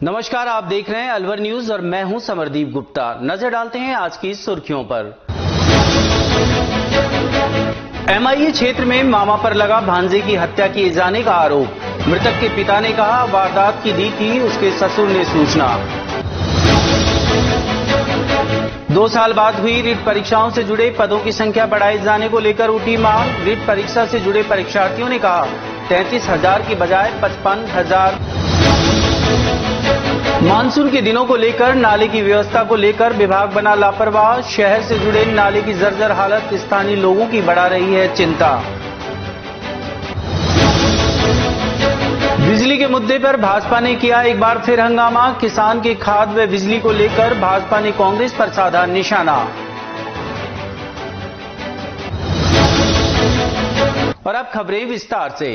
नमस्कार, आप देख रहे हैं अलवर न्यूज और मैं हूं समरदीप गुप्ता। नजर डालते हैं आज की सुर्खियों पर। एमआईए क्षेत्र में मामा पर लगा भांजे की हत्या किए जाने का आरोप। मृतक के पिता ने कहा वारदात की दी थी उसके ससुर ने सूचना। 2 साल बाद हुई रीट परीक्षाओं से जुड़े पदों की संख्या बढ़ाए जाने को लेकर उठी मांग। रीट परीक्षा से जुड़े परीक्षार्थियों ने कहा 33,000 की बजाय 55,000। मानसून के दिनों को लेकर नाले की व्यवस्था को लेकर विभाग बना लापरवाह। शहर से जुड़े नाले की जर्जर हालत स्थानीय लोगों की बढ़ा रही है चिंता। बिजली के मुद्दे पर भाजपा ने किया एक बार फिर हंगामा। किसान के खाद व बिजली को लेकर भाजपा ने कांग्रेस पर साधा निशाना। और अब खबरें विस्तार से।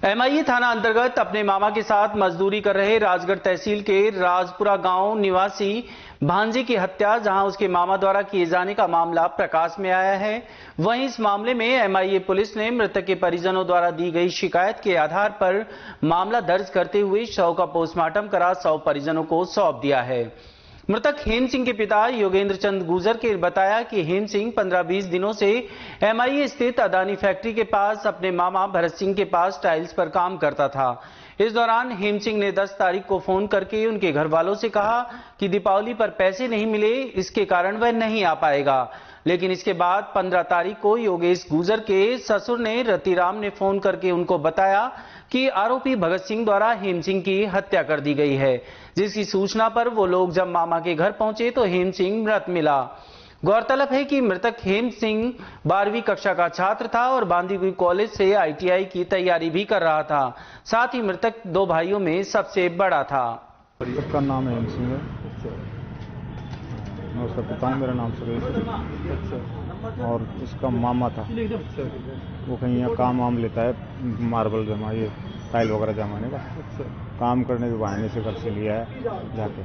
एमआईए थाना अंतर्गत अपने मामा के साथ मजदूरी कर रहे राजगढ़ तहसील के राजपुरा गांव निवासी भांजे की हत्या, जहां उसके मामा द्वारा किए जाने का मामला प्रकाश में आया है। वहीं इस मामले में एमआईए पुलिस ने मृतक के परिजनों द्वारा दी गई शिकायत के आधार पर मामला दर्ज करते हुए शव का पोस्टमार्टम करा शव परिजनों को सौंप दिया है। मृतक हेम सिंह के पिता योगेंद्र चंद गुजर के बताया कि हेम सिंह 15-20 दिनों से एमआईए स्थित अदानी फैक्ट्री के पास अपने मामा भरत सिंह के पास टाइल्स पर काम करता था। इस दौरान हेम सिंह ने 10 तारीख को फोन करके उनके घर वालों से कहा कि दीपावली पर पैसे नहीं मिले, इसके कारण वह नहीं आ पाएगा। लेकिन इसके बाद 15 तारीख को योगेश गुजर के ससुर ने रतिराम ने फोन करके उनको बताया कि आरोपी भगत सिंह द्वारा हेम सिंह की हत्या कर दी गई है, जिसकी सूचना पर वो लोग जब मामा के घर पहुंचे तो हेम सिंह मृत मिला। गौरतलब है कि मृतक हेम सिंह 12वीं कक्षा का छात्र था और बांदीकुई कॉलेज से आईटीआई की तैयारी भी कर रहा था। साथ ही मृतक 2 भाइयों में सबसे बड़ा था। उसका नाम हेम सिंह है, मैं उसका पिता हूँ, मेरा नाम सुरेश है और इसका मामा था। वो कहीं यहाँ काम वाम लेता है, मार्बल जमा, ये टाइल वगैरह जमाने का काम करने के बहाने से घर से लिया है जाके,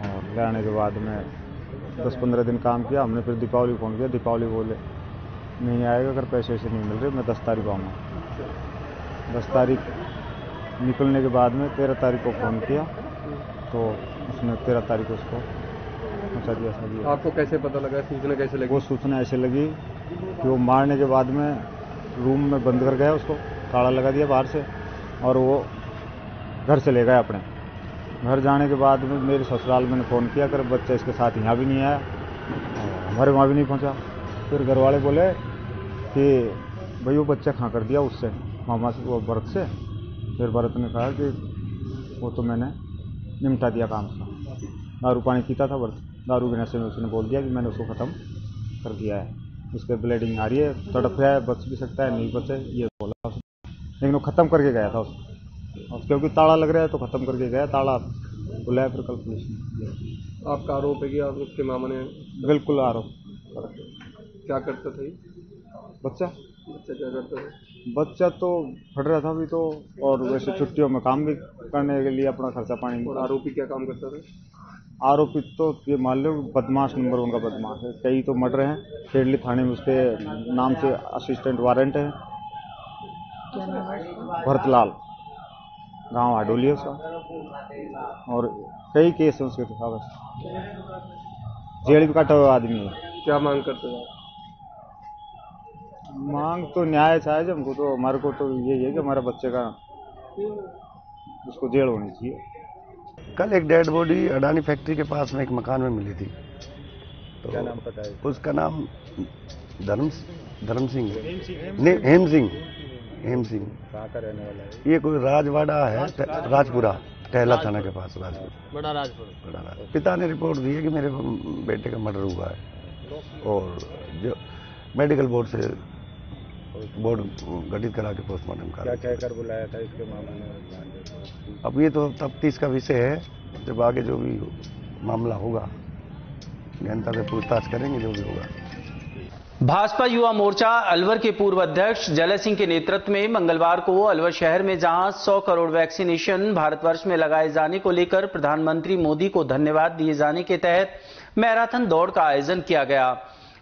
और ले आने के बाद में 10-15 दिन काम किया। हमने फिर दीपावली फ़ोन किया, दीपावली बोले नहीं आएगा, अगर पैसे वैसे नहीं मिल रहे मैं 10 तारीख आऊँगा। 10 तारीख निकलने के बाद में 13 तारीख को फ़ोन किया तो उसने 13 तारीख को उसको पहुँचा दिया सर। आपको कैसे पता लगा, सूचना कैसे लगी? वो सूचना ऐसे लगी कि वो मारने के बाद में रूम में बंद कर गया, उसको ताला लगा दिया बाहर से और वो घर से ले गया अपने। घर जाने के बाद में मेरे ससुराल मैंने फ़ोन किया कर, बच्चा इसके साथ यहाँ भी नहीं आया और हमारे वहाँ भी नहीं पहुँचा। फिर घर वाले बोले कि भाई वो बच्चा कहाँ कर दिया उससे, मामा से, वो भरत से। फिर भरत ने कहा कि वो तो मैंने निपटा दिया काम से, दारू पानी पीता था भरत, दारू के नशे में उसने बोल दिया कि मैंने उसको ख़त्म कर दिया है, उसके ब्लीडिंग आ रही है, तड़प रहा है, बच भी सकता है नहीं बचे, ये बोला उसने। लेकिन वो ख़त्म करके गया था उसको, क्योंकि ताला लग रहा है तो ख़त्म करके गया। ताला बुलाया फिर कल पुलिस ने। आपका आरोप है कि आप उसके मामा ने? बिल्कुल आरोप। क्या करता था ये बच्चा? बच्चा क्या करता था? बच्चा तो पढ़ रहा था अभी तो, और वैसे छुट्टियों में काम भी करने के लिए अपना खर्चा पानी। और आरोपी क्या काम करता था? आरोपी तो ये मान लो बदमाश नंबर 1 का बदमाश है। कई तो मर्डर हैं, खेड़ली थाने में उसके नाम से असिस्टेंट वारंट है, भरतलाल, गांव आडोली है उसका, और कई केस हैं उसके खिलाफ। जेल भी काटा हुआ आदमी है। क्या मांग करते हो? मांग तो न्याय चाहिए हमको, तो हमारे को तो यही है कि हमारे बच्चे का उसको जेल होनी चाहिए। कल एक डेड बॉडी अडानी फैक्ट्री के पास में एक मकान में मिली थी। तो क्या नाम पता है? उसका नाम धर्म सिंह नहीं, हेम सिंह। कहाँ का रहने वाला है? ये कोई राजवाड़ा है, राजपुरा, टहला थाना के पास, राजपुर, बड़ा राजपुर। पिता ने रिपोर्ट दी है कि मेरे बेटे का मर्डर हुआ है और जो मेडिकल बोर्ड से बोर्ड गठित करा के पोस्टमार्टम करा। क्या कहकर बुलाया था इसके मामा ने? अब ये तो तफ्तीश का विषय है, जब आगे जो भी मामला होगा जनता से पूछताछ करेंगे जो भी होगा। भाजपा युवा मोर्चा अलवर के पूर्व अध्यक्ष जलय सिंह के नेतृत्व में मंगलवार को अलवर शहर में जहां 100 करोड़ वैक्सीनेशन भारतवर्ष में लगाए जाने को लेकर प्रधानमंत्री मोदी को धन्यवाद दिए जाने के तहत मैराथन दौड़ का आयोजन किया गया।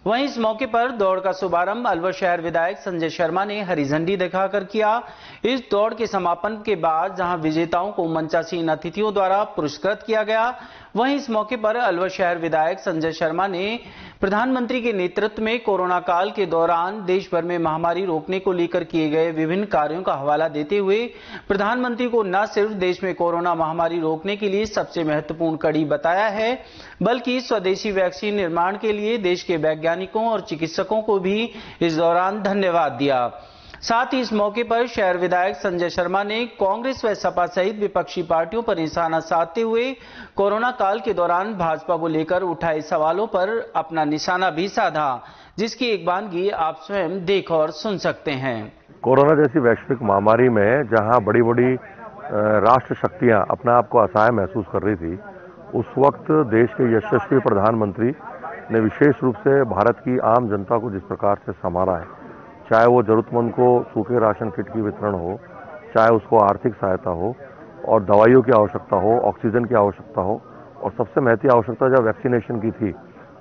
वहीं इस मौके पर दौड़ का शुभारंभ अलवर शहर विधायक संजय शर्मा ने हरी झंडी दिखाकर किया। इस दौड़ के समापन के बाद जहां विजेताओं को मंचासीन अतिथियों द्वारा पुरस्कृत किया गया, वहीं इस मौके पर अलवर शहर विधायक संजय शर्मा ने प्रधानमंत्री के नेतृत्व में कोरोना काल के दौरान देश भर में महामारी रोकने को लेकर किए गए विभिन्न कार्यों का हवाला देते हुए प्रधानमंत्री को न सिर्फ देश में कोरोना महामारी रोकने के लिए सबसे महत्वपूर्ण कड़ी बताया है, बल्कि स्वदेशी वैक्सीन निर्माण के लिए देश के वैज्ञानिकों और चिकित्सकों को भी इस दौरान धन्यवाद दिया। साथ ही इस मौके पर शहर विधायक संजय शर्मा ने कांग्रेस व सपा सहित विपक्षी पार्टियों पर निशाना साधते हुए कोरोना काल के दौरान भाजपा को लेकर उठाए सवालों पर अपना निशाना भी साधा, जिसकी एक वानगी आप स्वयं देख और सुन सकते हैं। कोरोना जैसी वैश्विक महामारी में जहां बड़ी बड़ी राष्ट्र शक्तियां अपना आप को असहाय महसूस कर रही थी, उस वक्त देश के यशस्वी प्रधानमंत्री ने विशेष रूप से भारत की आम जनता को जिस प्रकार से संभाला है, चाहे वो जरूरतमंद को सूखे राशन किट की वितरण हो, चाहे उसको आर्थिक सहायता हो और दवाइयों की आवश्यकता हो, ऑक्सीजन की आवश्यकता हो, और सबसे महत्वपूर्ण आवश्यकता जब वैक्सीनेशन की थी,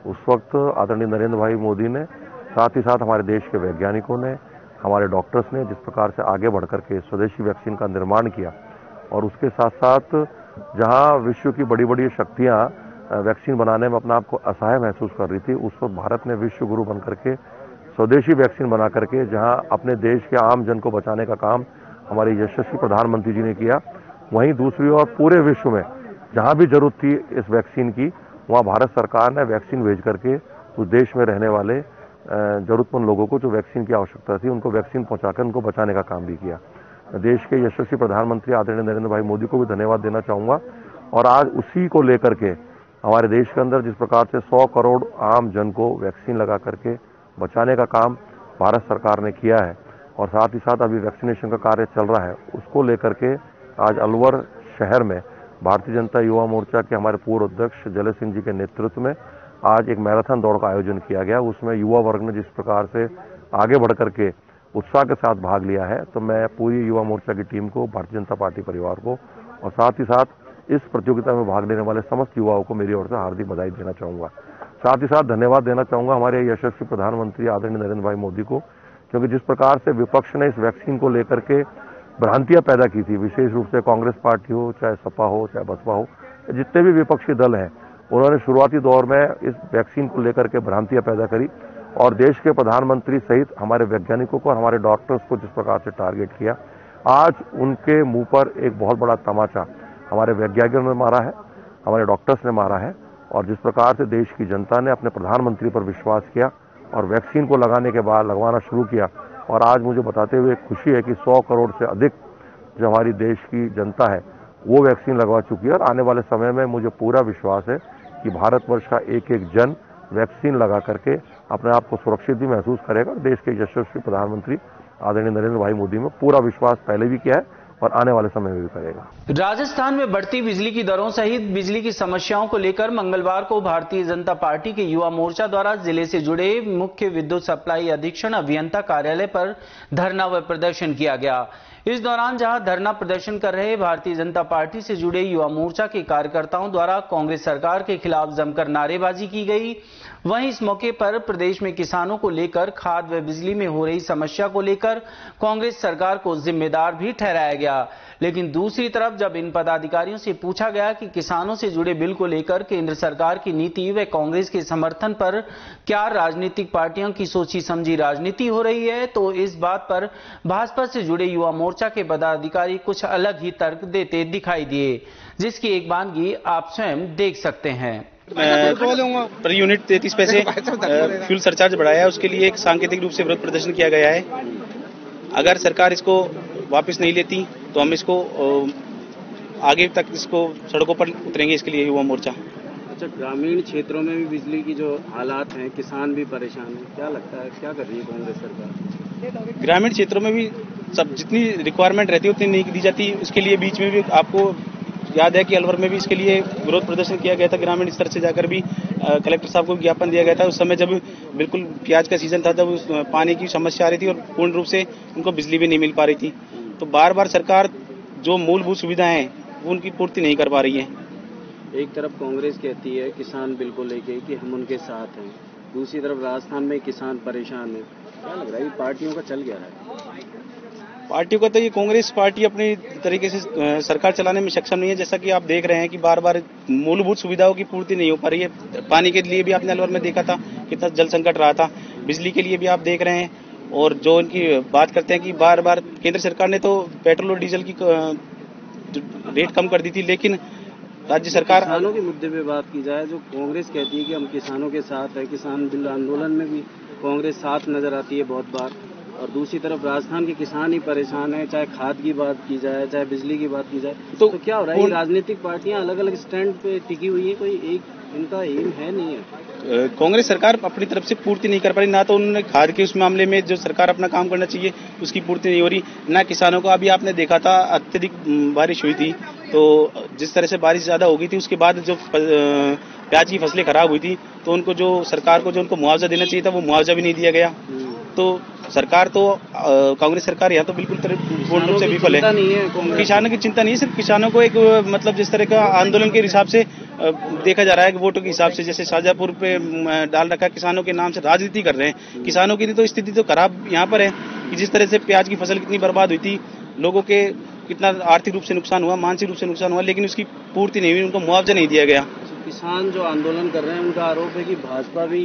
उस वक्त आदरणीय नरेंद्र भाई मोदी ने, साथ ही साथ हमारे देश के वैज्ञानिकों ने, हमारे डॉक्टर्स ने जिस प्रकार से आगे बढ़कर के स्वदेशी वैक्सीन का निर्माण किया, और उसके साथ साथ जहां विश्व की बड़ी बड़ी शक्तियां वैक्सीन बनाने में अपना आपको असहाय महसूस कर रही थी, उस वक्त भारत ने विश्व गुरु बनकर के स्वदेशी वैक्सीन बना करके जहां अपने देश के आम जन को बचाने का काम हमारे यशस्वी प्रधानमंत्री जी ने किया, वहीं दूसरी ओर पूरे विश्व में जहां भी जरूरत थी इस वैक्सीन की, वहां भारत सरकार ने वैक्सीन भेज करके उस देश में रहने वाले जरूरतमंद लोगों को जो वैक्सीन की आवश्यकता थी, उनको वैक्सीन पहुंचाकर उनको बचाने का काम भी किया। देश के यशस्वी प्रधानमंत्री आदरणीय नरेंद्र भाई मोदी को भी धन्यवाद देना चाहूंगा। और आज उसी को लेकर के हमारे देश के अंदर जिस प्रकार से 100 करोड़ आम जन को वैक्सीन लगा करके बचाने का काम भारत सरकार ने किया है, और साथ ही साथ अभी वैक्सीनेशन का कार्य चल रहा है, उसको लेकर के आज अलवर शहर में भारतीय जनता युवा मोर्चा के हमारे पूर्व अध्यक्ष जले सिंह जी के नेतृत्व में आज एक मैराथन दौड़ का आयोजन किया गया। उसमें युवा वर्ग ने जिस प्रकार से आगे बढ़ करके उत्साह के साथ भाग लिया है, तो मैं पूरी युवा मोर्चा की टीम को, भारतीय जनता पार्टी परिवार को, और साथ ही साथ इस प्रतियोगिता में भाग लेने वाले समस्त युवाओं को मेरी ओर से हार्दिक बधाई देना चाहूंगा। साथ ही साथ धन्यवाद देना चाहूंगा हमारे यशस्वी प्रधानमंत्री आदरणीय नरेंद्र भाई मोदी को, क्योंकि जिस प्रकार से विपक्ष ने इस वैक्सीन को लेकर के भ्रांतियां पैदा की थी, विशेष रूप से कांग्रेस पार्टी हो, चाहे सपा हो, चाहे बसपा हो, जितने भी विपक्षी दल हैं, उन्होंने शुरुआती दौर में इस वैक्सीन को लेकर के भ्रांतियां पैदा करी और देश के प्रधानमंत्री सहित हमारे वैज्ञानिकों को और हमारे डॉक्टर्स को जिस प्रकार से टारगेट किया, आज उनके मुंह पर एक बहुत बड़ा तमाचा हमारे वैज्ञानिकों ने मारा है, हमारे डॉक्टर्स ने मारा है, और जिस प्रकार से देश की जनता ने अपने प्रधानमंत्री पर विश्वास किया और वैक्सीन को लगाने के बाद लगवाना शुरू किया, और आज मुझे बताते हुए खुशी है कि 100 करोड़ से अधिक जो हमारी देश की जनता है वो वैक्सीन लगवा चुकी है, और आने वाले समय में मुझे पूरा विश्वास है कि भारतवर्ष का एक एक जन वैक्सीन लगा करके अपने आप को सुरक्षित भी महसूस करेगा। देश के यशस्वी प्रधानमंत्री आदरणीय नरेंद्र भाई मोदी में पूरा विश्वास पहले भी किया है और आने वाले समय में भी करेगा। राजस्थान में बढ़ती बिजली की दरों सहित बिजली की समस्याओं को लेकर मंगलवार को भारतीय जनता पार्टी के युवा मोर्चा द्वारा जिले से जुड़े मुख्य विद्युत सप्लाई अधीक्षण अभियंता कार्यालय पर धरना व प्रदर्शन किया गया। इस दौरान जहां धरना प्रदर्शन कर रहे भारतीय जनता पार्टी से जुड़े युवा मोर्चा के कार्यकर्ताओं द्वारा कांग्रेस सरकार के खिलाफ जमकर नारेबाजी की गई, वहीं इस मौके पर प्रदेश में किसानों को लेकर खाद व बिजली में हो रही समस्या को लेकर कांग्रेस सरकार को जिम्मेदार भी ठहराया गया। लेकिन दूसरी तरफ जब इन पदाधिकारियों से पूछा गया कि किसानों से जुड़े बिल को लेकर केंद्र सरकार की नीति व कांग्रेस के समर्थन पर क्या राजनीतिक पार्टियों की सोची समझी राजनीति हो रही है, तो इस बात पर भाजपा से जुड़े युवा मोर्चा के पदाधिकारी कुछ अलग ही तर्क देते दिखाई दिए, जिसकी एक वानगी आप स्वयं देख सकते हैं। पर यूनिट 33 पैसे फ्यूल सरचार्ज बढ़ाया है, उसके लिए एक सांकेतिक रूप से विरोध प्रदर्शन किया गया है। अगर सरकार इसको वापस नहीं लेती तो हम इसको आगे तक इसको सड़कों पर उतरेंगे, इसके लिए युवा मोर्चा। अच्छा, ग्रामीण क्षेत्रों में भी बिजली की जो हालात हैं, किसान भी परेशान हैं, क्या लगता है क्या कर रही है कांग्रेस सरकार? ग्रामीण क्षेत्रों में भी सब जितनी रिक्वायरमेंट रहती है उतनी नहीं दी जाती। उसके लिए बीच में भी आपको याद है कि अलवर में भी इसके लिए विरोध प्रदर्शन किया गया था, ग्रामीण स्तर से जाकर भी कलेक्टर साहब को ज्ञापन दिया गया था। उस समय जब बिल्कुल प्याज का सीजन था, जब पानी की समस्या आ रही थी और पूर्ण रूप से उनको बिजली भी नहीं मिल पा रही थी, तो बार बार सरकार जो मूलभूत सुविधाएं हैं वो उनकी पूर्ति नहीं कर पा रही है। एक तरफ कांग्रेस कहती है किसान बिल को लेके कि हम उनके साथ हैं, दूसरी तरफ राजस्थान में किसान परेशान है, क्या लग रहा है ये पार्टियों का चल गया है? पार्टियों का तो ये कांग्रेस पार्टी अपनी तरीके से सरकार चलाने में सक्षम नहीं है। जैसा कि आप देख रहे हैं कि बार बार मूलभूत सुविधाओं की पूर्ति नहीं हो पा रही है। पानी के लिए भी आपने अलवर में देखा था कितना जल संकट रहा था, बिजली के लिए भी आप देख रहे हैं। और जो इनकी बात करते हैं कि बार बार केंद्र सरकार ने तो पेट्रोल और डीजल की रेट कम कर दी थी, लेकिन राज्य सरकार किसानों के मुद्दे पे बात की जाए, जो कांग्रेस कहती है कि हम किसानों के साथ है, किसान बिल आंदोलन में भी कांग्रेस साथ नजर आती है बहुत बार, और दूसरी तरफ राजस्थान के किसान ही परेशान है, चाहे खाद की बात की जाए चाहे बिजली की बात की जाए। तो क्या हो रहा है, ये राजनीतिक पार्टियां अलग अलग स्टैंड पे टिकी हुई है, कोई एक इनका एम है नहीं है? कांग्रेस सरकार अपनी तरफ से पूर्ति नहीं कर पा रही, ना तो उन्होंने खाद के उस मामले में जो सरकार अपना काम करना चाहिए उसकी पूर्ति नहीं हो रही, ना किसानों को। अभी आपने देखा था अत्यधिक बारिश हुई थी, तो जिस तरह से बारिश ज्यादा हो गई थी उसके बाद जो प्याज की फसलें खराब हुई थी, तो उनको जो सरकार को जो उनको मुआवजा देना चाहिए था वो मुआवजा भी नहीं दिया गया। तो सरकार तो कांग्रेस सरकार यहाँ तो बिल्कुल पूर्ण रूप से विफल है। किसानों की चिंता नहीं है, सिर्फ किसानों को एक मतलब जिस तरह का आंदोलन के हिसाब से देखा जा रहा है कि वोटों के हिसाब से, जैसे शाजापुर पे डाल रखा है, किसानों के नाम से राजनीति कर रहे हैं। किसानों की तो स्थिति तो खराब यहाँ पर है कि जिस तरह से प्याज की फसल कितनी बर्बाद हुई थी, लोगों के कितना आर्थिक रूप से नुकसान हुआ, मानसिक रूप से नुकसान हुआ, लेकिन उसकी पूर्ति नहीं हुई, उनको मुआवजा नहीं दिया गया। किसान जो आंदोलन कर रहे हैं उनका आरोप है कि भाजपा भी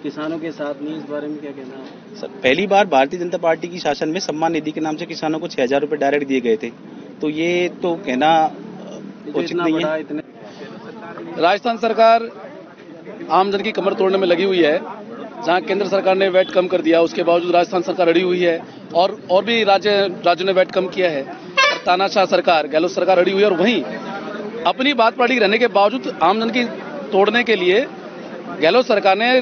किसानों के साथ नहीं, इस बारे में क्या कहना है? सर, पहली बार भारतीय जनता पार्टी की शासन में सम्मान निधि के नाम से किसानों को 6,000 रुपए डायरेक्ट दिए गए थे, तो ये तो कहना उचित नहीं है। राजस्थान सरकार आम जन की कमर तोड़ने में लगी हुई है। जहां केंद्र सरकार ने वैट कम कर दिया, उसके बावजूद राजस्थान सरकार अड़ी हुई है, और भी राज्यों ने वैट कम किया है, और तानाशाह सरकार, गहलोत सरकार अड़ी हुई है। और वहीं अपनी बात पार्टी रहने के बावजूद आम जन की तोड़ने के लिए गहलोत सरकार ने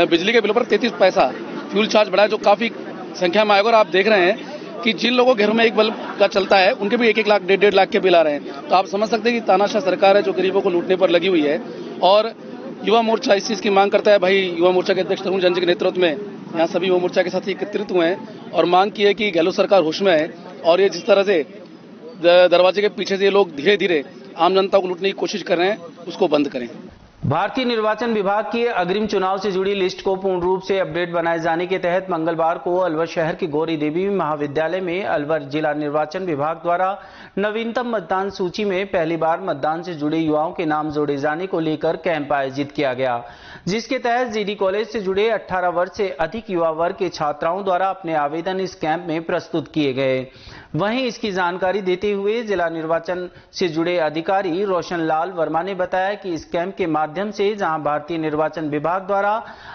बिजली के बिलों पर 33 पैसा फ्यूल चार्ज बढ़ाया, जो काफी संख्या में आएगा। और आप देख रहे हैं कि जिन लोगों के घरों में एक बल्ब का चलता है उनके भी 1-1 लाख 1.5 लाख के बिल आ रहे हैं। तो आप समझ सकते हैं कि तानाशाह सरकार है जो गरीबों को लूटने पर लगी हुई है। और युवा मोर्चा इस चीज की मांग करता है। भाई, युवा मोर्चा के अध्यक्ष तरुण जंजी के नेतृत्व में यहाँ सभी युवा मोर्चा के साथ एकत्रित हुए हैं और मांग की है कि गहलोत सरकार होश में है, और ये जिस तरह से दरवाजे के पीछे से ये लोग धीरे धीरे आम जनता को लूटने की कोशिश कर रहे हैं, उसको बंद करें। भारतीय निर्वाचन विभाग की अग्रिम चुनाव से जुड़ी लिस्ट को पूर्ण रूप से अपडेट बनाए जाने के तहत मंगलवार को अलवर शहर के गौरी देवी महाविद्यालय में अलवर जिला निर्वाचन विभाग द्वारा नवीनतम मतदान सूची में पहली बार मतदान से जुड़े युवाओं के नाम जोड़े जाने को लेकर कैंप आयोजित किया गया, जिसके तहत जीडी कॉलेज से जुड़े 18 वर्ष से अधिक युवा वर्ग के छात्राओं द्वारा अपने आवेदन इस कैंप में प्रस्तुत किए गए। वहीं इसकी जानकारी देते हुए जिला निर्वाचन से जुड़े अधिकारी रोशन लाल वर्मा ने बताया कि इस कैंप के माध्यम से जहां भारतीय निर्वाचन विभाग द्वारा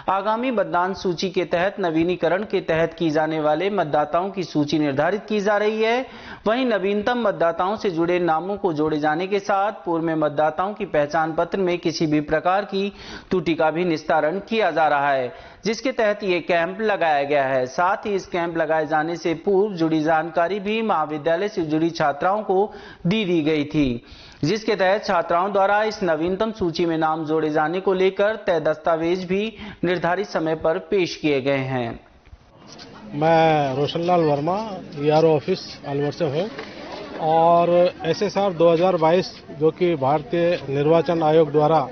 आगामी मतदान सूची के तहत नवीनीकरण के तहत की जाने वाले मतदाताओं की सूची निर्धारित की जा रही है, वहीं नवीनतम मतदाताओं से जुड़े नामों को जोड़े जाने के साथ पूर्व में मतदाताओं की पहचान पत्र में किसी भी प्रकार की त्रुटि का भी निस्तारण किया जा रहा है, जिसके तहत ये कैंप लगाया गया है। साथ ही इस कैंप लगाए जाने से पूर्व जुड़ी जानकारी भी महाविद्यालय से जुड़ी छात्राओं को दी गई थी, जिसके तहत छात्राओं द्वारा इस नवीनतम सूची में नाम जोड़े जाने को लेकर तय दस्तावेज भी निर्धारित समय पर पेश किए गए हैं। मैं रोशनलाल वर्मा, ईआरओ ऑफिस अलवर से हूँ, और एसएसआर 2022 जो कि भारतीय निर्वाचन आयोग द्वारा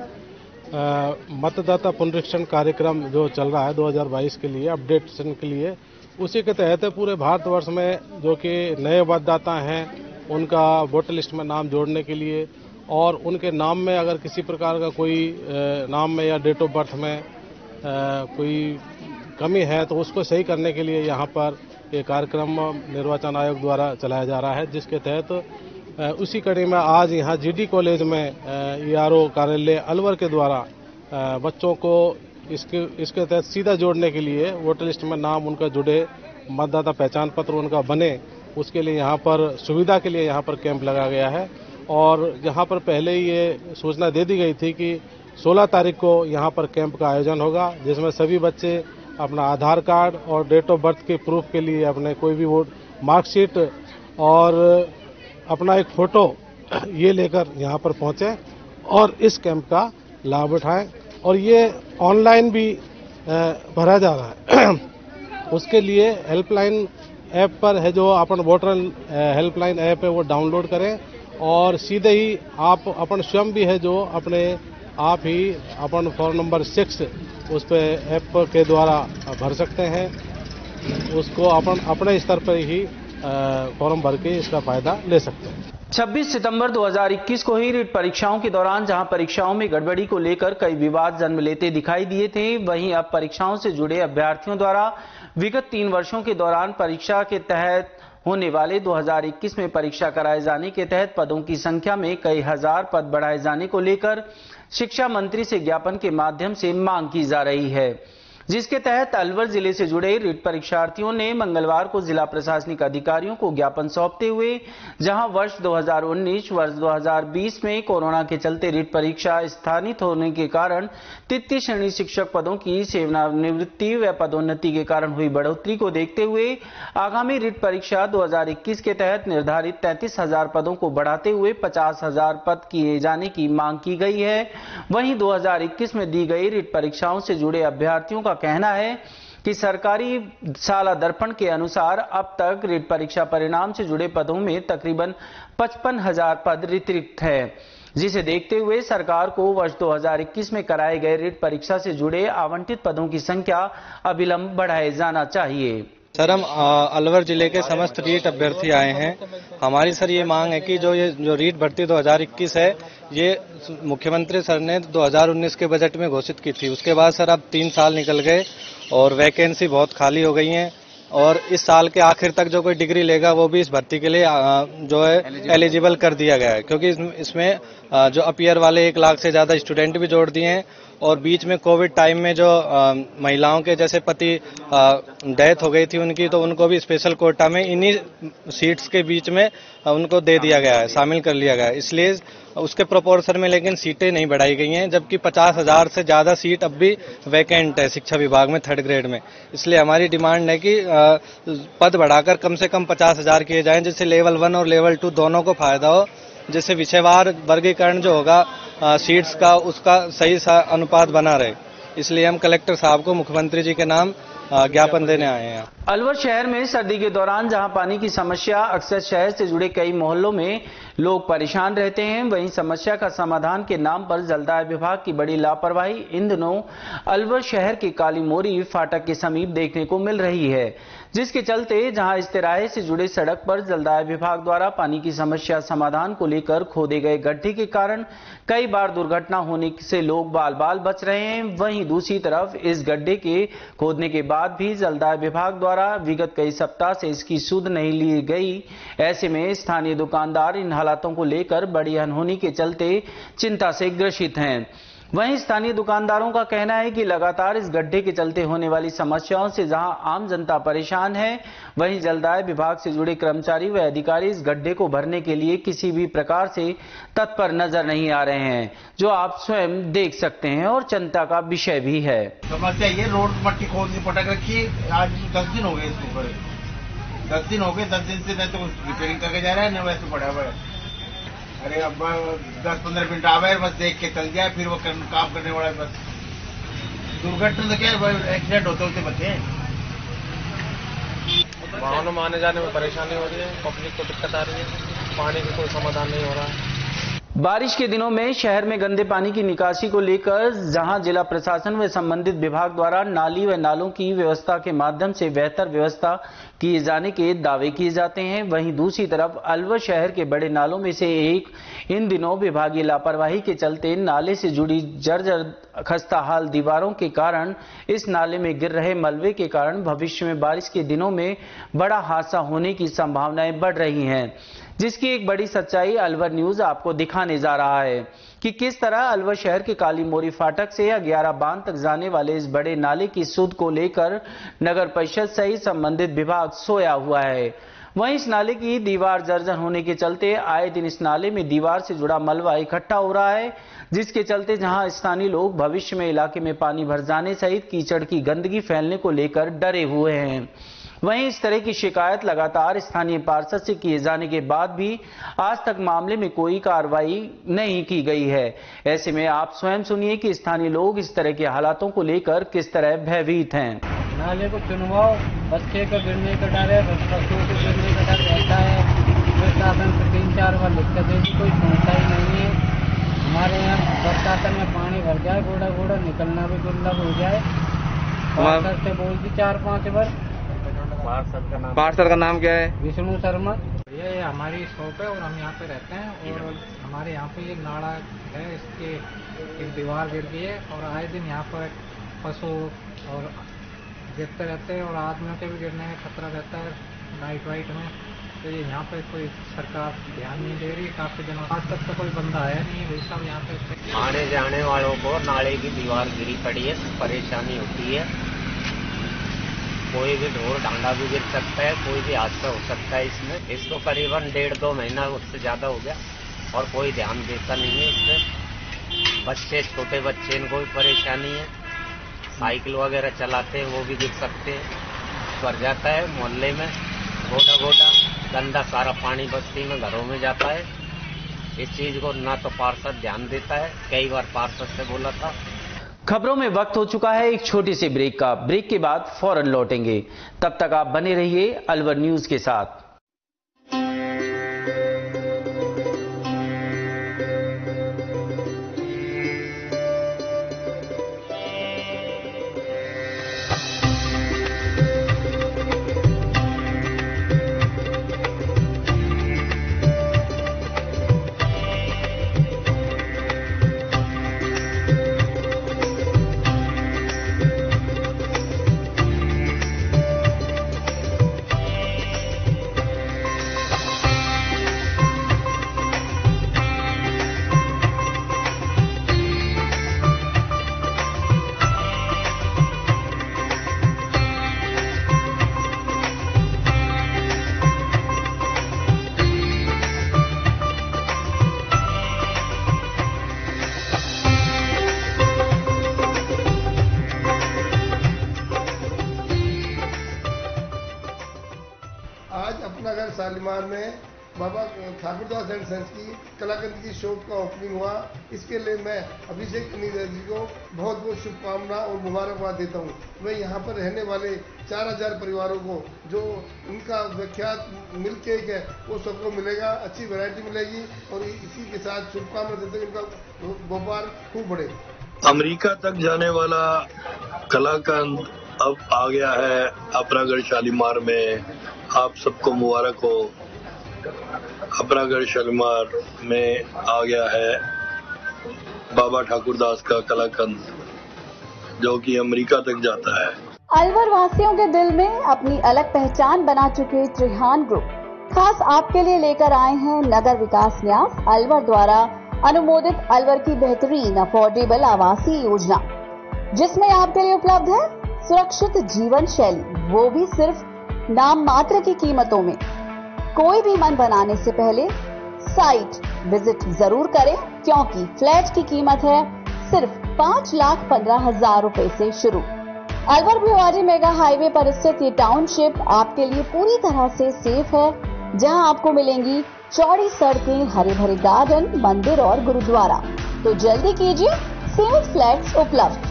मतदाता पुनरीक्षण कार्यक्रम जो चल रहा है 2022 के लिए, अपडेशन के लिए, उसी के तहत पूरे भारतवर्ष में जो कि नए मतदाता हैं उनका वोटर लिस्ट में नाम जोड़ने के लिए, और उनके नाम में अगर किसी प्रकार का कोई नाम में या डेट ऑफ बर्थ में कोई कमी है तो उसको सही करने के लिए यहाँ पर ये कार्यक्रम निर्वाचन आयोग द्वारा चलाया जा रहा है, जिसके तहत उसी कड़ी में आज यहाँ जीडी कॉलेज में ईआरओ कार्यालय अलवर के द्वारा बच्चों को इसके तहत सीधा जोड़ने के लिए वोटर लिस्ट में नाम उनका जुड़े, मतदाता पहचान पत्र उनका बने, उसके लिए यहाँ पर सुविधा के लिए यहाँ पर कैंप लगाया गया है। और यहाँ पर पहले ही ये सूचना दे दी गई थी कि 16 तारीख को यहाँ पर कैंप का आयोजन होगा, जिसमें सभी बच्चे अपना आधार कार्ड और डेट ऑफ बर्थ के प्रूफ के लिए अपने कोई भी वोट मार्कशीट और अपना एक फोटो ये लेकर यहाँ पर पहुँचे और इस कैंप का लाभ उठाएं। और ये ऑनलाइन भी भरा जा रहा है। उसके लिए हेल्पलाइन ऐप पर है जो अपन वोटर हेल्पलाइन ऐप है वो डाउनलोड करें, और सीधे ही आप अपन स्वयं भी है जो अपने आप ही अपन फॉर्म नंबर 6 उस पर ऐप के द्वारा भर सकते हैं। उसको अपने स्तर पर ही फॉर्म भर के इसका फायदा ले सकते हैं। 26 सितंबर 2021 को ही रीट परीक्षाओं के दौरान जहां परीक्षाओं में गड़बड़ी को लेकर कई विवाद जन्म लेते दिखाई दिए थे, वहीं अब परीक्षाओं से जुड़े अभ्यर्थियों द्वारा विगत 3 वर्षों के दौरान परीक्षा के तहत होने वाले 2021 में परीक्षा कराए जाने के तहत पदों की संख्या में कई हजार पद बढ़ाए जाने को लेकर शिक्षा मंत्री से ज्ञापन के माध्यम से मांग की जा रही है, जिसके तहत अलवर जिले से जुड़े रीट परीक्षार्थियों ने मंगलवार को जिला प्रशासनिक अधिकारियों को ज्ञापन सौंपते हुए जहां वर्ष 2019 वर्ष 2020 में कोरोना के चलते रीट परीक्षा स्थानित होने के कारण तृतीय श्रेणी शिक्षक पदों की सेवानिवृत्ति व पदोन्नति के कारण हुई बढ़ोतरी को देखते हुए आगामी रीट परीक्षा 2021 के तहत निर्धारित 33,000 पदों को बढ़ाते हुए 50,000 पद किए जाने की मांग की गई है। वहीं 2021 में दी गई रीट परीक्षाओं से जुड़े अभ्यर्थियों का कहना है कि सरकारी साला दर्पण के अनुसार अब तक रीट परीक्षा परिणाम से जुड़े पदों में तकरीबन 55,000 पद रिक्त है, जिसे देखते हुए सरकार को वर्ष 2021 में कराए गए रीट परीक्षा से जुड़े आवंटित पदों की संख्या अविलंब बढ़ाए जाना चाहिए। सर, हम अलवर जिले के समस्त रीट अभ्यर्थी आए हैं। हमारी सर ये मांग है कि जो रीट भर्ती 2021 है, ये मुख्यमंत्री सर ने 2019 के बजट में घोषित की थी। उसके बाद सर अब 3 साल निकल गए और वैकेंसी बहुत खाली हो गई हैं और इस साल के आखिर तक जो कोई डिग्री लेगा वो भी इस भर्ती के लिए जो है एलिजिबल कर दिया गया है, क्योंकि इसमें जो अपीयर वाले 1 लाख से ज्यादा स्टूडेंट भी जोड़ दिए हैं और बीच में कोविड टाइम में जो महिलाओं के जैसे पति डेथ हो गई थी उनकी, तो उनको भी स्पेशल कोटा में इन्हीं सीट्स के बीच में उनको दे दिया गया है, शामिल कर लिया गया है। इसलिए उसके प्रोपोर्शन में लेकिन सीटें नहीं बढ़ाई गई हैं, जबकि 50,000 से ज्यादा सीट अब भी वैकेंट है शिक्षा विभाग में 3rd ग्रेड में। इसलिए हमारी डिमांड है कि पद बढ़ाकर कम से कम 50,000 किए जाएं, जिससे लेवल 1 और लेवल 2 दोनों को फायदा हो, जिससे विषयवार वर्गीकरण जो होगा सीट्स का उसका सही अनुपात बना रहे। इसलिए हम कलेक्टर साहब को मुख्यमंत्री जी के नाम ज्ञापन देने आए हैं। अलवर शहर में सर्दी के दौरान जहां पानी की समस्या अक्सर शहर से जुड़े कई मोहल्लों में लोग परेशान रहते हैं, वहीं समस्या का समाधान के नाम पर जलदाय विभाग की बड़ी लापरवाही इन दिनों अलवर शहर के काली मोरी फाटक के समीप देखने को मिल रही है, जिसके चलते जहां इस तिराहे से जुड़े सड़क पर जलदाय विभाग द्वारा पानी की समस्या समाधान को लेकर खोदे गए गड्ढे के कारण कई बार दुर्घटना होने से लोग बाल बाल बच रहे हैं। वहीं दूसरी तरफ इस गड्ढे के खोदने के बाद भी जलदाय विभाग द्वारा विगत कई सप्ताह से इसकी सुध नहीं ली गई। ऐसे में स्थानीय दुकानदार इन हालातों को लेकर बड़ी अनहोनी के चलते चिंता से ग्रसित हैं। वहीं स्थानीय दुकानदारों का कहना है कि लगातार इस गड्ढे के चलते होने वाली समस्याओं से जहां आम जनता परेशान है, वहीं जलदाय विभाग से जुड़े कर्मचारी व अधिकारी इस गड्ढे को भरने के लिए किसी भी प्रकार से तत्पर नजर नहीं आ रहे हैं, जो आप स्वयं देख सकते हैं और चिंता का विषय भी है। समस्या ये रोड मट्टी खोद के पटक रखी, आज 10 दिन हो गए इसके ऊपर, 10 दिन हो गए। 10 दिन से न तो रिपेयरिंग करके जा रहा है न वैसे पड़ा हुआ है। अरे अब 10-15 मिनट आवे बस देख के चल जाए, फिर वो काम करने वाला बस दुर्घटना तो क्या एक्सीडेंट होते बचे हैं। वाहनों में आने जाने में परेशानी हो रही है, पब्लिक को दिक्कत आ रही है, पानी का कोई समाधान नहीं हो रहा है। बारिश के दिनों में शहर में गंदे पानी की निकासी को लेकर जहां जिला प्रशासन व संबंधित विभाग द्वारा नाली व नालों की व्यवस्था के माध्यम से बेहतर व्यवस्था किए जाने के दावे किए जाते हैं, वहीं दूसरी तरफ अलवर शहर के बड़े नालों में से एक इन दिनों विभागीय लापरवाही के चलते नाले से जुड़ी जर्जर खस्ताहाल दीवारों के कारण इस नाले में गिर रहे मलबे के कारण भविष्य में बारिश के दिनों में बड़ा हादसा होने की संभावनाएं बढ़ रही हैं, जिसकी एक बड़ी सच्चाई अलवर न्यूज आपको दिखाने जा रहा है कि किस तरह अलवर शहर के काली मोरी फाटक से 11 बांध तक जाने वाले इस बड़े नाले की सुध को लेकर नगर परिषद सहित संबंधित विभाग सोया हुआ है। वहीं इस नाले की दीवार जर्जर होने के चलते आए दिन इस नाले में दीवार से जुड़ा मलबा इकट्ठा हो रहा है, जिसके चलते जहां स्थानीय लोग भविष्य में इलाके में पानी भर जाने सहित कीचड़ की गंदगी फैलने को लेकर डरे हुए हैं। वहीं इस तरह की शिकायत लगातार स्थानीय पार्षद से किए जाने के बाद भी आज तक मामले में कोई कार्रवाई नहीं की गई है। ऐसे में आप स्वयं सुनिए कि स्थानीय लोग इस तरह के हालातों को लेकर किस तरह भयभीत हैं। नाले को चुनवाओ, बच्चे का गिरने का डर है, पशुओं के गिरने का डर रहता है। शासन को 3-4 बार लिख कर कोई सुनता ही नहीं है। हमारे यहाँ बरसात में पानी भर जाए, घोड़ा घोड़ा निकलना भी दुर्लभ हो जाए। पार्षद से बोल दी 4-5 बार। पार्षद का नाम क्या है? विष्णु शर्मा। ये हमारी शॉप है और हम यहाँ पे रहते हैं और हमारे यहाँ पे ये नाला है, इसके एक दीवार गिर गई है और आए दिन यहाँ पर पशु और गिरते रहते हैं और आदमियों के भी गिरने का खतरा रहता है नाइट वाइट में। तो ये यहाँ पे कोई सरकार ध्यान नहीं दे रही। काफी दिनों आज तक तो कोई बंदा आया नहीं है भाई साहब यहाँ पे। आने जाने वालों को नाले की दीवार गिरी पड़ी है, परेशानी होती है। कोई भी ढोर ढांडा भी गिर सकता है, कोई भी हादसा हो सकता है इसमें। इसको करीबन 1.5-2 महीना उससे ज्यादा हो गया और कोई ध्यान देता नहीं है इसमें। बच्चे, छोटे बच्चे, इनको भी परेशानी है। साइकिल वगैरह चलाते हैं वो भी गिर सकते हैं। भर जाता है मोहल्ले में, गोटा गोटा गंदा सारा पानी बस्ती में घरों में जाता है। इस चीज को ना तो पार्षद ध्यान देता है, कई बार पार्षद से बोला था। खबरों में वक्त हो चुका है एक छोटी सी ब्रेक का। ब्रेक के बाद फौरन लौटेंगे, तब तक आप बने रहिए अलवर न्यूज के साथ। शालीमार में बाबा ठाकुरदास एंड सन्स की कलाकंद की शॉप का ओपनिंग हुआ। इसके लिए मैं अभिषेक कनीरा जी को बहुत बहुत शुभकामना और मुबारकबाद देता हूँ। मैं यहाँ पर रहने वाले 4000 परिवारों को जो उनका विख्यात मिल्क केक है वो सबको मिलेगा, अच्छी वैरायटी मिलेगी और इसी के साथ शुभकामना देते हुए उनका व्यापार खूब बढ़े। अमेरिका तक जाने वाला कलाकंद अब आ गया है अपरागढ़ शालीमार में। आप सबको मुबारक हो। अपरागढ़ शालीमार में आ गया है बाबा ठाकुरदास का कलाकंद जो कि अमेरिका तक जाता है। अलवर वासियों के दिल में अपनी अलग पहचान बना चुके त्रिहान ग्रुप खास आपके लिए लेकर आए हैं नगर विकास न्यास अलवर द्वारा अनुमोदित अलवर की बेहतरीन अफोर्डेबल आवासीय योजना, जिसमें आपके लिए उपलब्ध है सुरक्षित जीवन शैली, वो भी सिर्फ नाम मात्र की कीमतों में। कोई भी मन बनाने से पहले साइट विजिट जरूर करें, क्योंकि फ्लैट की कीमत है सिर्फ 5,15,000 रुपए से शुरू। अलवर भिवाड़ी मेगा हाईवे पर स्थित ये टाउनशिप आपके लिए पूरी तरह से सेफ है, जहां आपको मिलेंगी चौड़ी सड़कें, हरे भरे गार्डन, मंदिर और गुरुद्वारा। तो जल्दी कीजिए, सीमित फ्लैट्स उपलब्ध।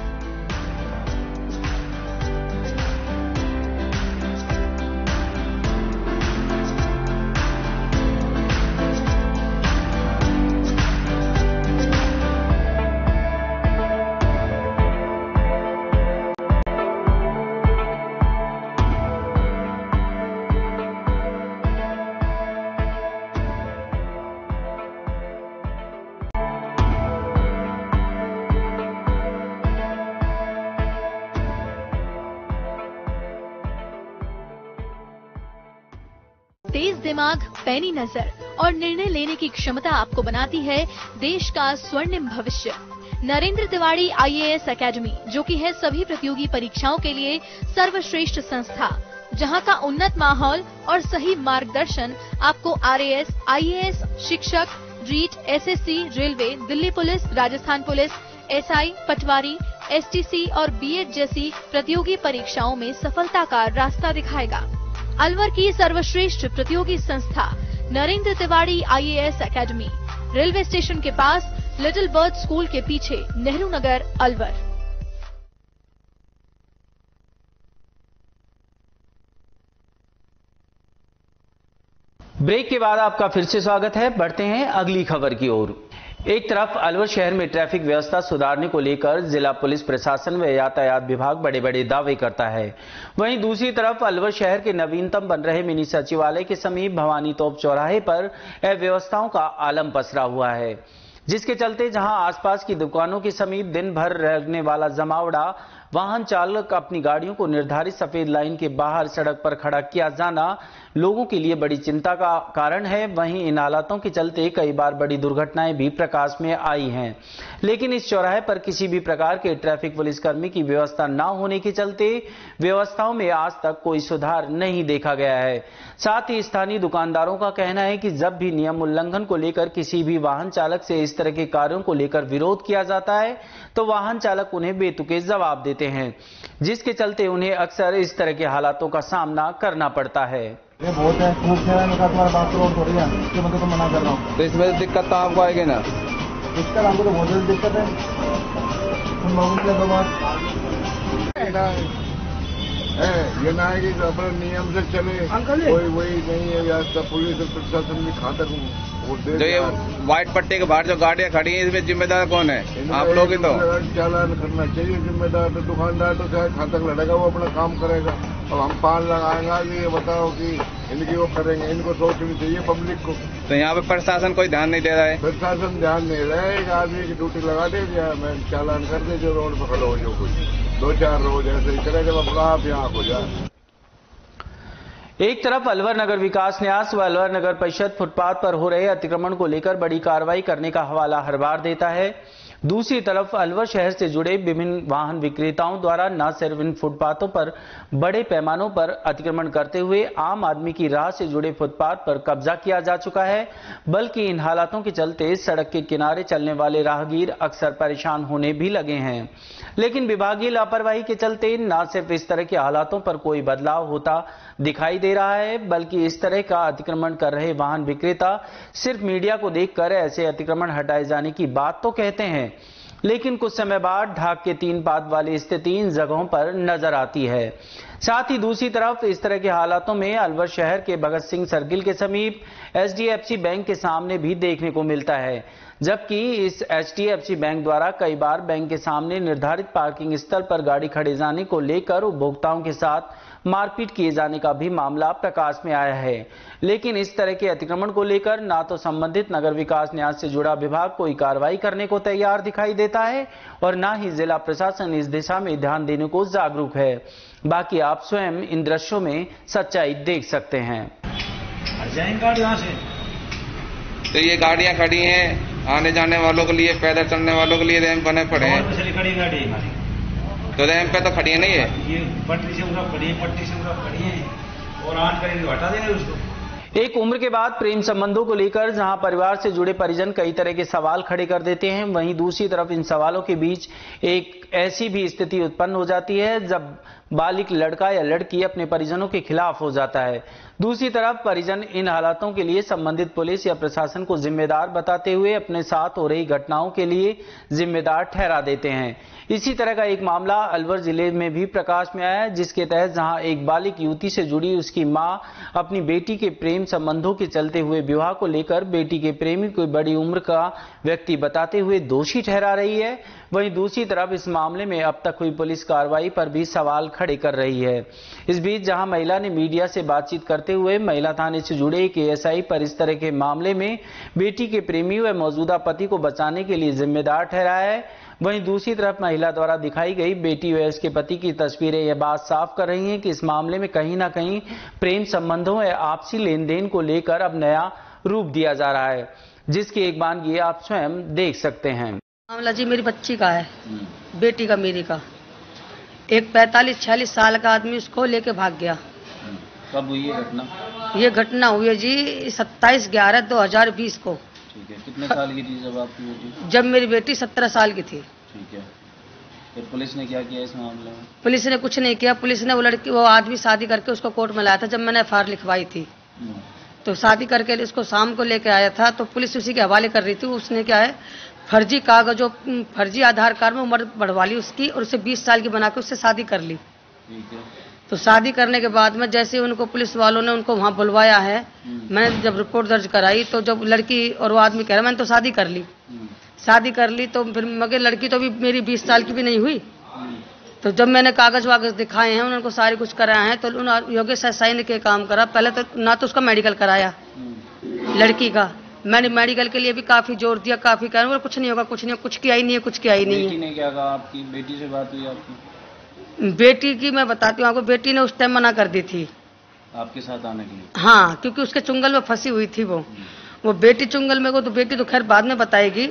तेज दिमाग, पैनी नजर और निर्णय लेने की क्षमता आपको बनाती है देश का स्वर्णिम भविष्य। नरेंद्र तिवारी IAS एकेडमी, जो कि है सभी प्रतियोगी परीक्षाओं के लिए सर्वश्रेष्ठ संस्था, जहां का उन्नत माहौल और सही मार्गदर्शन आपको RAS, IAS, शिक्षक, REET, SSC, railway, Delhi police, Rajasthan police, SI, patwari, STC और B.Ed जैसी प्रतियोगी परीक्षाओं में सफलता का रास्ता दिखाएगा। अलवर की सर्वश्रेष्ठ प्रतियोगी संस्था Narendra Tiwari IAS academy, railway station के पास, लिटिल बर्ड स्कूल के पीछे, नेहरू नगर, अलवर। ब्रेक के बाद आपका फिर से स्वागत है। बढ़ते हैं अगली खबर की ओर। एक तरफ अलवर शहर में ट्रैफिक व्यवस्था सुधारने को लेकर जिला पुलिस प्रशासन व यातायात विभाग बड़े बड़े दावे करता है, वहीं दूसरी तरफ अलवर शहर के नवीनतम बन रहे मिनी सचिवालय के समीप भवानी तोप चौराहे पर अव्यवस्थाओं का आलम पसरा हुआ है, जिसके चलते जहां आसपास की दुकानों के समीप दिन भर रहने वाला जमावड़ा वाहन चालक अपनी गाड़ियों को निर्धारित सफेद लाइन के बाहर सड़क पर खड़ा किया जाना लोगों के लिए बड़ी चिंता का कारण है। वहीं इन हालातों के चलते कई बार बड़ी दुर्घटनाएं भी प्रकाश में आई हैं, लेकिन इस चौराहे पर किसी भी प्रकार के ट्रैफिक पुलिसकर्मी की व्यवस्था न होने के चलते व्यवस्थाओं में आज तक कोई सुधार नहीं देखा गया है। साथ ही स्थानीय दुकानदारों का कहना है कि जब भी नियम उल्लंघन को लेकर किसी भी वाहन चालक से इस तरह के कार्यों को लेकर विरोध किया जाता है तो वाहन चालक उन्हें बेतुके जवाब देते हैं, जिसके चलते उन्हें अक्सर इस तरह के हालातों का सामना करना पड़ता है। ये बहुत है, तुम्हारा बात तो थोड़ी है, इसके मतलब तो मना कर रहा हूँ। तो इसमें दिक्कत तो आपको आएगी ना? दिक्कत हमको तो बहुत ज्यादा दिक्कत है। तुम लोगों के लिए ये ना है कि अपने नियम से चले, कोई वही नहीं है व्यवस्था। पुलिस और प्रशासन भी घातक जो ये व्हाइट पट्टी के बाहर जो गाड़ियां खड़ी हैं, इसमें जिम्मेदार कौन है? आप लोग ही तो। चालान करना चाहिए, जिम्मेदार तो दुकानदार तो चाहे घातक लड़ेगा, वो अपना काम करेगा। और हम पान लगाएंगे, ये बताओ कि इनकी वो करेंगे, इनको सोचनी चाहिए पब्लिक को। तो यहाँ पे प्रशासन कोई ध्यान नहीं दे रहा है? प्रशासन ध्यान नहीं रहा है। एक आदमी की ड्यूटी लगा दे, मैं चालान कर दे, जो रोड पर खड़ा हो, जो कुछ 2-4 रोज ऐसे ही करे, जब अपना आप यहाँ हो जाए। एक तरफ अलवर नगर विकास न्यास व अलवर नगर परिषद फुटपाथ पर हो रहे अतिक्रमण को लेकर बड़ी कार्रवाई करने का हवाला हर बार देता है, दूसरी तरफ अलवर शहर से जुड़े विभिन्न वाहन विक्रेताओं द्वारा न सिर्फ इन फुटपाथों पर बड़े पैमानों पर अतिक्रमण करते हुए आम आदमी की राह से जुड़े फुटपाथ पर कब्जा किया जा चुका है, बल्कि इन हालातों के चलते सड़क के किनारे चलने वाले राहगीर अक्सर परेशान होने भी लगे हैं। लेकिन विभागीय लापरवाही के चलते न सिर्फ इस तरह के हालातों पर कोई बदलाव होता दिखाई दे रहा है, बल्कि इस तरह का अतिक्रमण कर रहे वाहन विक्रेता सिर्फ मीडिया को देखकर ऐसे अतिक्रमण हटाए जाने की बात तो कहते हैं, लेकिन कुछ समय बाद ढाक के 3 पात वाली स्थिति इन जगहों पर नजर आती है। साथ ही दूसरी तरफ इस तरह के हालातों में अलवर शहर के भगत सिंह सर्किल के समीप HDFC बैंक के सामने भी देखने को मिलता है, जबकि इस HDFC बैंक द्वारा कई बार बैंक के सामने निर्धारित पार्किंग स्थल पर गाड़ी खड़े जाने को लेकर उपभोक्ताओं के साथ मारपीट किए जाने का भी मामला प्रकाश में आया है। लेकिन इस तरह के अतिक्रमण को लेकर ना तो संबंधित नगर विकास न्यास से जुड़ा विभाग कोई कार्रवाई करने को तैयार दिखाई देता है और ना ही जिला प्रशासन इस दिशा में ध्यान देने को जागरूक है। बाकी आप स्वयं इन दृश्यों में सच्चाई देख सकते हैं। तो ये गाड़ियां खड़ी हैं, आने जाने वालों के लिए, पैदल चलने वालों के लिए रैंप बने पड़े हैं। तो रैंप पे तो खड़ी है नहीं है, ये पट्टी से पूरा खड़ी है, पट्टी से पूरा खड़ी है और आन करेंगे हटा देंगे उसको। एक उम्र के बाद प्रेम संबंधों को लेकर जहां परिवार से जुड़े परिजन कई तरह के सवाल खड़े कर देते हैं, वहीं दूसरी तरफ इन सवालों के बीच एक ऐसी भी स्थिति उत्पन्न हो जाती है जब बालिग लड़का या लड़की अपने परिजनों के खिलाफ हो जाता है। दूसरी तरफ परिजन इन हालातों के लिए संबंधित पुलिस या प्रशासन को जिम्मेदार बताते हुए अपने साथ हो रही घटनाओं के लिए जिम्मेदार ठहरा देते हैं। इसी तरह का एक मामला अलवर जिले में भी प्रकाश में आया है, जिसके तहत जहां एक बालिग युवती से जुड़ी उसकी मां अपनी बेटी के प्रेम संबंधों के चलते हुए विवाह को लेकर बेटी के प्रेमी को बड़ी उम्र का व्यक्ति बताते हुए दोषी ठहरा रही है, वहीं दूसरी तरफ इस मामले में अब तक हुई पुलिस कार्रवाई पर भी सवाल खड़े कर रही है। इस बीच जहां महिला ने मीडिया से बातचीत करते हुए महिला थाने से जुड़े एक ASI पर इस तरह के मामले में बेटी के प्रेमी व मौजूदा पति को बचाने के लिए जिम्मेदार ठहराया है, वहीं दूसरी तरफ महिला द्वारा दिखाई गई बेटी व उसके पति की तस्वीरें यह बात साफ कर रही हैं कि इस मामले में कहीं ना कहीं प्रेम संबंधों या आपसी लेन देन को लेकर अब नया रूप दिया जा रहा है, जिसकी एक बानगी आप स्वयं देख सकते हैं। मामला जी मेरी बच्ची का है, बेटी का, मेरी का। एक 45-46 साल का आदमी उसको लेके भाग गया। कब हुई ये घटना? ये घटना हुई है जी 27/11/2020 को। ठीक है, कितने साल की थी जब आपकी बेटी? जब मेरी बेटी 17 साल की थी। ठीक है, फिर पुलिस ने क्या किया इस मामले में? पुलिस ने कुछ नहीं किया। पुलिस ने वो आदमी शादी करके उसको कोर्ट में लाया था जब मैंने FIR लिखवाई थी। तो शादी करके उसको शाम को लेके आया था, तो पुलिस उसी के हवाले कर रही थी। उसने क्या है, फर्जी कागजों, फर्जी आधार कार्ड में उम्र बढ़वा ली उसकी और उसे 20 साल की बना के उससे शादी कर ली। ठीक है। तो शादी करने के बाद में जैसे उनको पुलिस वालों ने उनको वहाँ बुलवाया है, मैंने जब रिपोर्ट दर्ज कराई तो जब लड़की और वो आदमी कह रहा मैंने तो शादी कर ली, तो फिर मगर लड़की तो अभी मेरी 20 साल की भी नहीं हुई। तो जब मैंने कागज वागज दिखाए हैं, उनको सारे कुछ कराया है, तो उन्होंने योगेश साई ने के काम करा। पहले तो ना तो उसका मेडिकल कराया लड़की का, मैंने मेडिकल के लिए भी काफी जोर दिया, काफी कहा कुछ नहीं होगा, कुछ नहीं, कुछ किया ही नहीं है, कुछ किया ही नहीं है। बेटी ने क्या कहा? आपकी बेटी से बात हुई आपकी? बेटी की मैं बताती हूँ आपको, बेटी ने उस टाइम मना कर दी थी आपके साथ आने के लिए। हाँ, क्योंकि उसके चुंगल में फंसी हुई थी वो बेटी चुंगल में को, तो बेटी तो खैर बाद में बताएगी।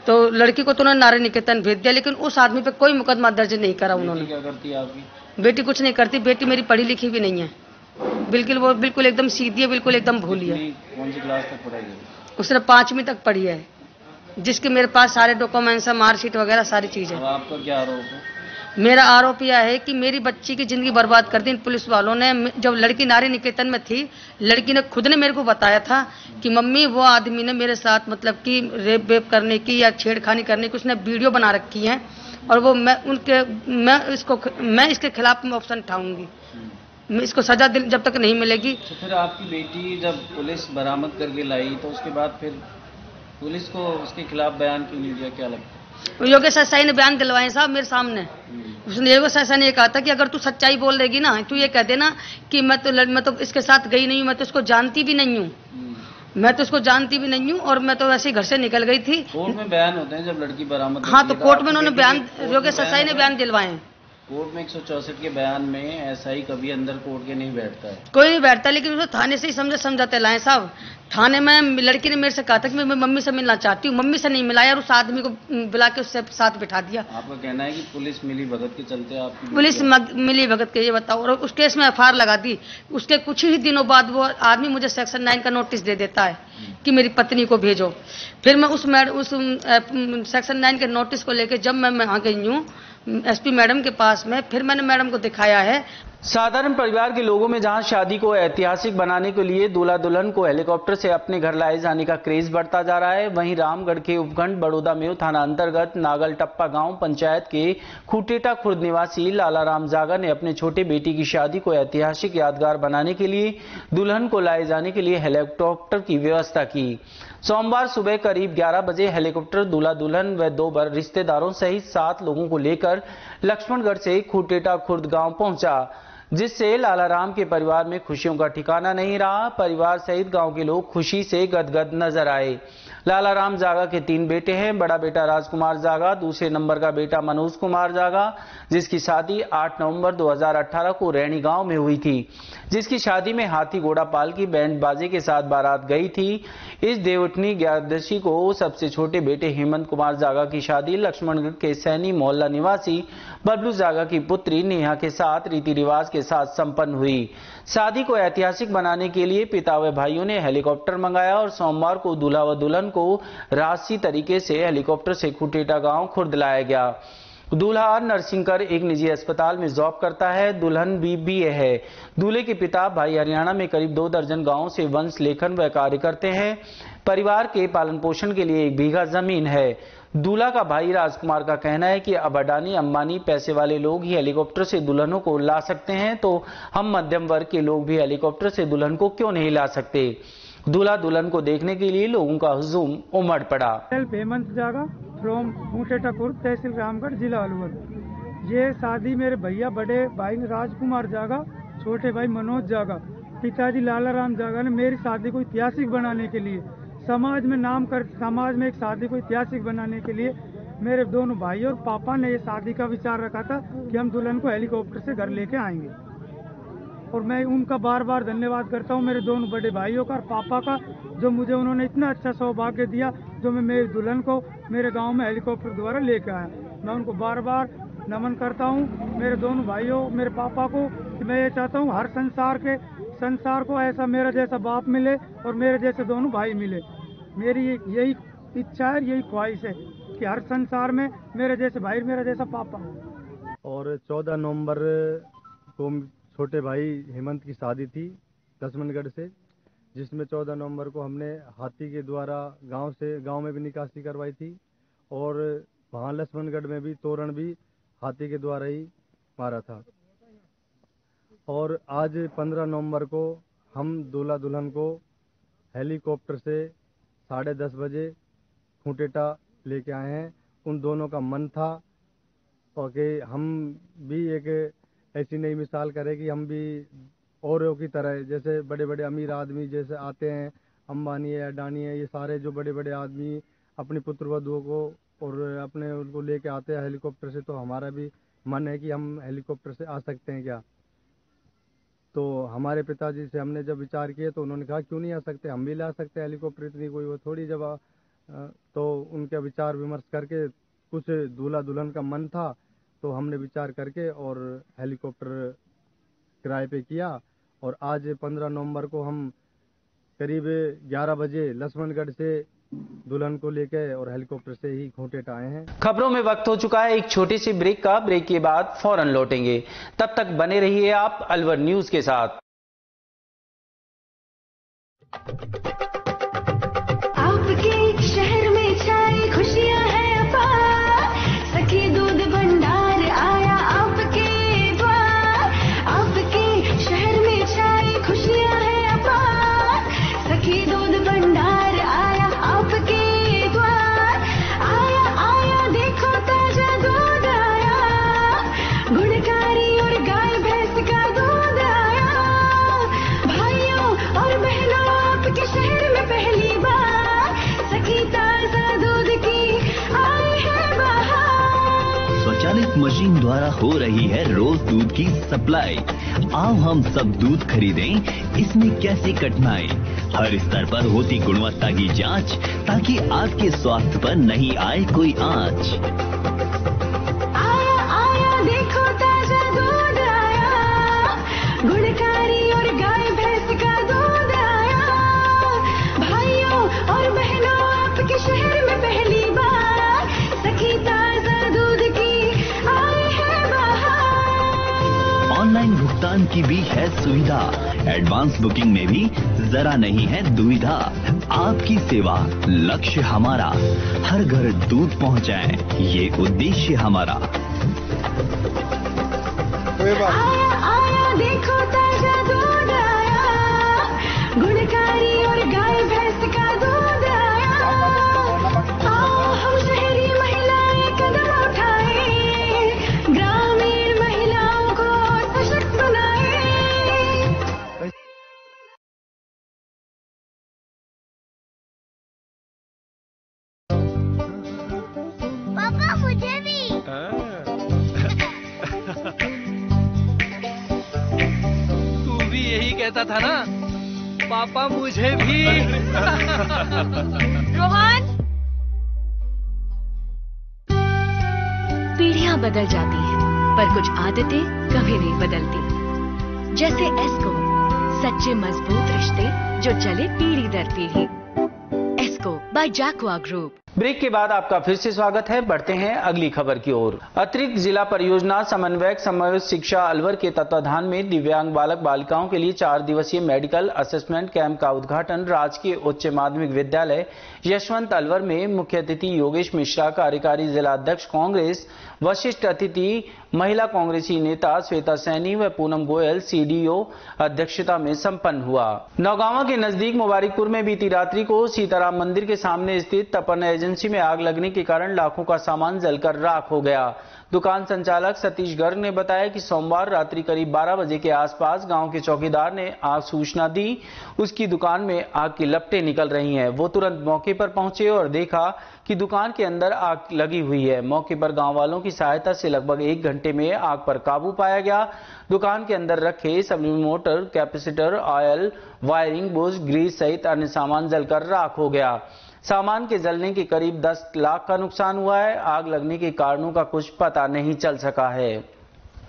तो लड़की को तो उन्होंने नारी निकेतन भेज दिया, लेकिन उस आदमी पे कोई मुकदमा दर्ज नहीं करा उन्होंने। क्या करती है आपकी बेटी? कुछ नहीं करती, बेटी मेरी पढ़ी लिखी भी नहीं है, बिल्कुल वो बिल्कुल एकदम सीधी है, बिल्कुल एकदम भूली है। कौन सी क्लास तक पढ़ाई है? उसने 5वीं तक पढ़ी है, जिसके मेरे पास सारे डॉक्यूमेंट्स है, मार्कशीट वगैरह सारी चीजें। आपका क्या आरोप है? मेरा आरोप यह है कि मेरी बच्ची की जिंदगी बर्बाद कर दी पुलिस वालों ने। जब लड़की नारी निकेतन में थी, लड़की ने खुद ने मेरे को बताया था कि मम्मी वो आदमी ने मेरे साथ मतलब कि रेप वेप करने की या छेड़खानी करने की उसने वीडियो बना रखी है, और वो मैं इसके खिलाफ ऑप्शन उठाऊंगी, मैं इसको सजा जब तक नहीं मिलेगी। तो फिर आपकी बेटी जब पुलिस बरामद करके लाई, तो उसके बाद फिर पुलिस को उसके खिलाफ बयान क्यों नहीं दिया? क्या लगता है? योगेश साई ने बयान दिलवाए साहब मेरे सामने। उसने योगेश साई ने कहा था कि अगर तू सच्चाई बोल देगी ना, तू ये कह देना कि मैं तो इसके साथ गई नहीं हूँ, मैं तो इसको जानती भी नहीं हूँ, और मैं तो वैसे ही घर से निकल गई थी। कोर्ट में बयान होते हैं जब लड़की बरामद। हाँ, तो कोर्ट में उन्होंने बयान, योगेश साई ने बयान दिलवाए हैं। कोर्ट में 164 के बयान में एसआई कभी अंदर कोर्ट के नहीं बैठता है, कोई नहीं बैठता, लेकिन उसे थाने से ही समझाते लाए साहब। थाने में लड़की ने मेरे से कहा था कि मैं मम्मी से मिलना चाहती हूँ, मम्मी से नहीं मिला यार, उस आदमी को बुला के उससे साथ बिठा दिया। आपका कहना है कि पुलिस मिली भगत के चलते आपकी पुलिस मिली भगत के, ये बताओ। और उस केस में FIR लगा दी, उसके कुछ ही दिनों बाद वो आदमी मुझे सेक्शन 9 का नोटिस दे देता है कि मेरी पत्नी को भेजो। फिर मैं उस सेक्शन 9 के नोटिस को लेकर जब मैं आ गई हूँ SP मैडम के पास में, फिर मैंने मैडम को दिखाया है। साधारण परिवार के लोगों में जहां शादी को ऐतिहासिक बनाने के लिए दूल्हा दुल्हन को हेलीकॉप्टर से अपने घर लाए जाने का क्रेज बढ़ता जा रहा है, वहीं रामगढ़ के उपखंड बड़ौदा मेव थाना अंतर्गत नागल टप्पा गांव पंचायत के खूटेटा खुर्द निवासी लालाराम जागा ने अपने छोटे बेटी की शादी को ऐतिहासिक यादगार बनाने के लिए दुल्हन को लाए जाने के लिए हेलीकॉप्टर की व्यवस्था की। सोमवार सुबह करीब 11 बजे हेलीकॉप्टर दूल्हा दुल्हन व 2 रिश्तेदारों सहित 7 लोगों को लेकर लक्ष्मणगढ़ से खूटेटा खुर्द गांव पहुंचा, जिससे लालाराम के परिवार में खुशियों का ठिकाना नहीं रहा। परिवार सहित गांव के लोग खुशी से गदगद नजर आए। लालाराम जागा के 3 बेटे हैं। बड़ा बेटा राजकुमार जागा, दूसरे नंबर का बेटा मनोज कुमार जागा, जिसकी शादी 8 नवंबर 2018 को रैणी गांव में हुई थी, जिसकी शादी में हाथी घोड़ा पाल की बैंड बाजे के साथ बारात गई थी। इस देवउठनी 11 को सबसे छोटे बेटे हेमंत कुमार जागा की शादी लक्ष्मणगढ़ के सैनी मोहल्ला निवासी बबलू जागा की पुत्री नेहा के साथ रीति रिवाज के साथ संपन्न हुई। शादी को ऐतिहासिक बनाने के लिए पिता व भाइयों ने हेलीकॉप्टर मंगाया और सोमवार को दूल्हा व दुल्हन को राजसी तरीके से हेलीकॉप्टर से खूटेटा गांव खुर्द लाया गया। दूल्हा नरसिंहकर एक निजी अस्पताल में जॉब करता है, दुल्हन BBA है। दूल्हे के पिता भाई हरियाणा में करीब 2 दर्जन गांवों से वंश लेखन व कार्य करते हैं। परिवार के पालन पोषण के लिए 1 बीघा जमीन है। दूल्हा का भाई राजकुमार का कहना है कि अब अडानी अंबानी पैसे वाले लोग ही हेलीकॉप्टर से दुल्हनों को ला सकते हैं, तो हम मध्यम वर्ग के लोग भी हेलीकॉप्टर से दुल्हन को क्यों नहीं ला सकते। दूल्हा दुल्हन को देखने के लिए लोगों का हुजूम उमड़ पड़ा। हेमंत जागा फ्रॉम खूटेटा खुर्द, तहसील रामगढ़, जिला अलवर। ये शादी मेरे भैया बड़े भाई राजकुमार जागा, छोटे भाई मनोज जागा, पिताजी लालाराम जागा ने मेरी शादी को ऐतिहासिक बनाने के लिए, समाज में एक शादी को ऐतिहासिक बनाने के लिए मेरे दोनों भाई और पापा ने ये शादी का विचार रखा था कि हम दुल्हन को हेलीकॉप्टर से घर लेके आएंगे। और मैं उनका बार बार धन्यवाद करता हूँ, मेरे दोनों बड़े भाइयों का और पापा का, जो मुझे उन्होंने इतना अच्छा सौभाग्य दिया, जो मैं मेरी दुल्हन को मेरे गांव में हेलीकॉप्टर द्वारा लेके आया। मैं उनको बार बार नमन करता हूँ, मेरे दोनों भाइयों, मेरे पापा को। मैं ये चाहता हूँ हर संसार को ऐसा मेरा जैसा बाप मिले और मेरे जैसे दोनों भाई मिले। मेरी यही इच्छा है, यही ख्वाहिश है कि हर संसार में मेरे जैसे भाई, मेरा जैसा पापा। और 14 नवंबर को छोटे भाई हेमंत की शादी थी लक्ष्मणगढ़ से, जिसमें 14 नवंबर को हमने हाथी के द्वारा गांव में भी निकासी करवाई थी, और वहाँ लक्ष्मणगढ़ में भी तोरण भी हाथी के द्वारा ही मारा था। और आज 15 नवंबर को हम दूल्हा दुल्हन को हेलीकॉप्टर से 10:30 बजे खूंटेटा लेके आए हैं। उन दोनों का मन था और कि हम भी एक ऐसी नई मिसाल करें कि हम भी औरों की तरह, जैसे बड़े बड़े अमीर आदमी जैसे आते हैं, अंबानी है, अडानी है, ये सारे जो बड़े बड़े आदमी अपनी पुत्र वधुओं को और अपने उनको लेके आते हैं हेलीकॉप्टर से, तो हमारा भी मन है कि हम हेलीकॉप्टर से आ सकते हैं क्या। तो हमारे पिताजी से हमने जब विचार किए तो उन्होंने कहा क्यों नहीं आ सकते, हम भी ला सकते हैं हेलीकॉप्टर, इतनी कोई वो थोड़ी जगह। तो उनका विचार विमर्श करके कुछ दूल्हा दुल्हन का मन था तो हमने विचार करके और हेलीकॉप्टर किराए पे किया। और आज 15 नवंबर को हम करीब 11 बजे लक्ष्मणगढ़ से दुल्हन को लेकर और हेलीकॉप्टर से ही खूंटेटा आए हैं। खबरों में वक्त हो चुका है एक छोटी सी ब्रेक का। ब्रेक के बाद फौरन लौटेंगे, तब तक बने रहिए आप अलवर न्यूज के साथ। आपके शहर में छाई खुशियां हैं अपार, सखी दूध भंडार आया आपके द्वार। आपके शहर में छाई खुशियां हैं अपार, सखी दूध भंडार आया आपके द्वार। आया आया देखो ताजा दूध आया, गुणकारी और गाय भैंस का दूध आया। भाइयों और बहनों आपके शहर में पहली बार सखी ताजा दूध की आई है बहार। स्वचालित मशीन द्वारा हो रही है रोज दूध की सप्लाई। आओ हम सब दूध खरीदें, इसमें कैसी कठिनाई। हर स्तर पर होती गुणवत्ता की जांच, ताकि आपके स्वास्थ्य पर नहीं आए कोई आंच। आया आया देखो ताजा दूध आया, गुणकारी और गाय भैंस का दूध आया। भाइयों और बहनों आपके शहर में पहली बार सखी ताजा दूध की आई है बहार। ऑनलाइन भुगतान की भी है सुविधा, एडवांस बुकिंग में भी जरा नहीं है दुविधा। आपकी सेवा लक्ष्य हमारा, हर घर दूध पहुंचाएं, ये उद्देश्य हमारा। आया आया देखो ताजा दूध आया, गुणकारी और गाय भैंस का दूध आया। आओ हम शहरी महिलाएं कदम उठाएं, ग्रामीण महिलाओं को सशक्त बनाएं। पापा मुझे भी। तू भी यही कहता था ना, पापा मुझे भी। रोहन, पीढ़ियां बदल जाती हैं, पर कुछ आदतें कभी नहीं बदलती। जैसे एस्को, सच्चे मजबूत रिश्ते जो चले पीढ़ी दर पीढ़ी। एस्को बाय जैकवा ग्रुप। ब्रेक के बाद आपका फिर से स्वागत है। बढ़ते हैं अगली खबर की ओर। अतिरिक्त जिला परियोजना समन्वयक समन्वित शिक्षा अलवर के तत्वाधान में दिव्यांग बालक बालिकाओं के लिए 4 दिवसीय मेडिकल असेसमेंट कैंप का उद्घाटन राजकीय उच्च माध्यमिक विद्यालय यशवंत अलवर में मुख्य अतिथि योगेश मिश्रा, कार्यकारी जिला अध्यक्ष कांग्रेस, वशिष्ठ अतिथि महिला कांग्रेसी नेता श्वेता सैनी व पूनम गोयल सीडीओ अध्यक्षता में संपन्न हुआ। नौगांवा के नजदीक मुबारकपुर में बीती रात्रि को सीताराम मंदिर के सामने स्थित तपन एजेंसी में आग लगने के कारण लाखों का सामान जलकर राख हो गया। दुकान संचालक सतीश गर्ग ने बताया कि सोमवार रात्रि करीब 12 बजे के आसपास गांव के चौकीदार ने आग सूचना दी। उसकी दुकान में आग की लपटें निकल रही हैं। वो तुरंत मौके पर पहुंचे और देखा कि दुकान के अंदर आग लगी हुई है। मौके पर गांव वालों की सहायता से लगभग 1 घंटे में आग पर काबू पाया गया। दुकान के अंदर रखे सभी motor, capacitor, oil, wiring, bush, grease सहित अन्य सामान जलकर राख हो गया। सामान के जलने के करीब 10 लाख का नुकसान हुआ है। आग लगने के कारणों का कुछ पता नहीं चल सका है।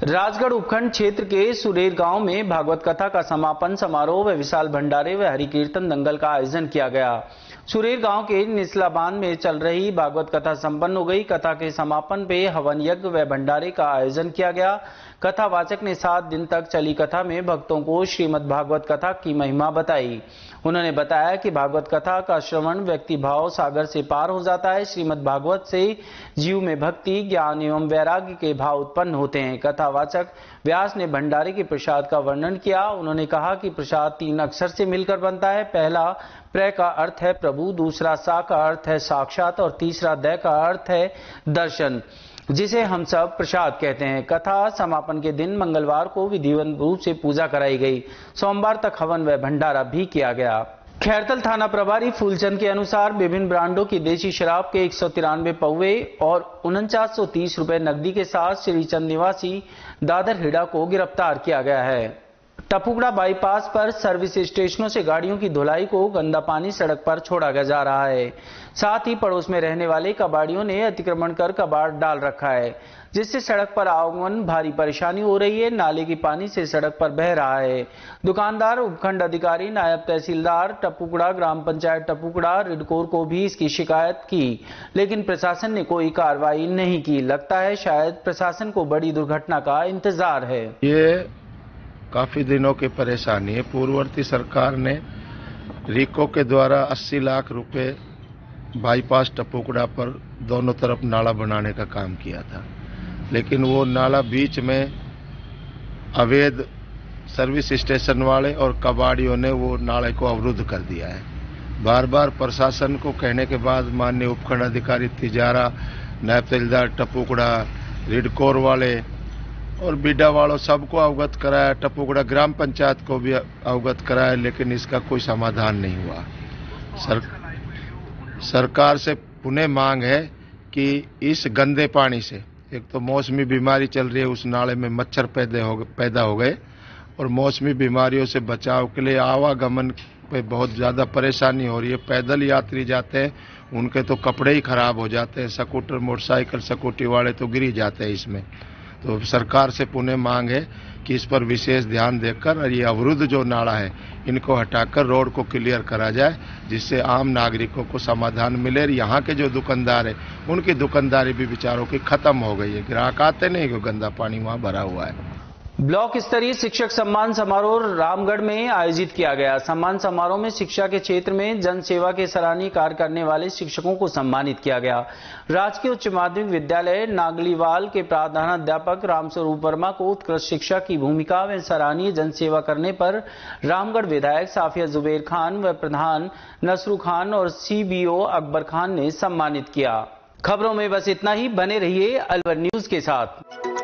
राजगढ़ उपखंड क्षेत्र के सुरेर गांव में भागवत कथा का समापन समारोह व विशाल भंडारे व हरि कीर्तन दंगल का आयोजन किया गया। सुरेर गांव के निचला बांध में चल रही भागवत कथा संपन्न हो गई। कथा के समापन पे हवन यज्ञ व भंडारे का आयोजन किया गया। कथावाचक ने 7 दिन तक चली कथा में भक्तों को श्रीमद् भागवत कथा की महिमा बताई। उन्होंने बताया कि भागवत कथा का श्रवण व्यक्ति भाव सागर से पार हो जाता है। श्रीमद् भागवत से जीव में भक्ति, ज्ञान एवं वैराग्य के भाव उत्पन्न होते हैं। कथावाचक व्यास ने भंडारे के प्रसाद का वर्णन किया। उन्होंने कहा कि प्रसाद 3 अक्षर से मिलकर बनता है। पहला प्र का अर्थ है प्रभु, दूसरा सा का अर्थ है साक्षात और तीसरा द का अर्थ है दर्शन, जिसे हम सब प्रसाद कहते हैं। कथा समापन के दिन मंगलवार को विधिवत रूप से पूजा कराई गई। सोमवार तक हवन व भंडारा भी किया गया। खैरतल थाना प्रभारी फूलचंद के अनुसार विभिन्न ब्रांडों की देशी शराब के 193 पौवे और 4930 रुपए नकदी के साथ श्रीचंद निवासी दादर हिड़ा को गिरफ्तार किया गया है। टपुकड़ा बाईपास पर सर्विस स्टेशनों से गाड़ियों की धुलाई को गंदा पानी सड़क पर छोड़ा जा रहा है। साथ ही पड़ोस में रहने वाले कबाड़ियों ने अतिक्रमण कर कबाड़ डाल रखा है, जिससे सड़क पर आवागमन भारी परेशानी हो रही है। नाले की पानी से सड़क पर बह रहा है। दुकानदार, उपखंड अधिकारी, नायब तहसीलदार टपुकड़ा, ग्राम पंचायत टपुकड़ा, रिडकोर को भी इसकी शिकायत की, लेकिन प्रशासन ने कोई कार्रवाई नहीं की। लगता है शायद प्रशासन को बड़ी दुर्घटना का इंतजार है। ये काफी दिनों की परेशानी है। पूर्ववर्ती सरकार ने रिको के द्वारा 80 लाख रुपए बाईपास टपुकड़ा पर दोनों तरफ नाला बनाने का काम किया था, लेकिन वो नाला बीच में अवैध सर्विस स्टेशन वाले और कबाड़ियों ने वो नाले को अवरुद्ध कर दिया है। बार बार प्रशासन को कहने के बाद माननीय उपखंड अधिकारी तिजारा, नायब तहसीलदार टपुकड़ा, रिडकोर वाले और बीडा वालों सबको अवगत कराया, टपुकड़ा ग्राम पंचायत को भी अवगत कराया, लेकिन इसका कोई समाधान नहीं हुआ। सरकार से पुनः मांग है कि इस गंदे पानी से, एक तो मौसमी बीमारी चल रही है, उस नाले में मच्छर पैदा हो गए और मौसमी बीमारियों से बचाव के लिए आवागमन पे बहुत ज़्यादा परेशानी हो रही है। पैदल यात्री जाते हैं, उनके तो कपड़े ही खराब हो जाते हैं। स्कूटर, मोटरसाइकिल, स्कूटी वाले तो गिर ही जाते हैं इसमें। तो सरकार से पुनः मांग है कि इस पर विशेष ध्यान देकर और ये अवरुद्ध जो नाला है इनको हटाकर रोड को क्लियर करा जाए, जिससे आम नागरिकों को समाधान मिले। यहाँ के जो दुकानदार है उनकी दुकानदारी भी बेचारों की खत्म हो गई है। ग्राहक आते नहीं, क्योंकि गंदा पानी वहाँ भरा हुआ है। ब्लॉक स्तरीय शिक्षक सम्मान समारोह रामगढ़ में आयोजित किया गया। सम्मान समारोह में शिक्षा के क्षेत्र में जन सेवा के सराहनीय कार्य करने वाले शिक्षकों को सम्मानित किया गया। राजकीय उच्च माध्यमिक विद्यालय नागलीवाल के प्रधानाध्यापक रामस्वरूप वर्मा को उत्कृष्ट शिक्षा की भूमिका व सराहनीय जन सेवा करने पर रामगढ़ विधायक साफिया जुबैर खान व प्रधान नसरू खान और CBO अकबर खान ने सम्मानित किया। खबरों में बस इतना ही। बने रहिए अलवर न्यूज के साथ।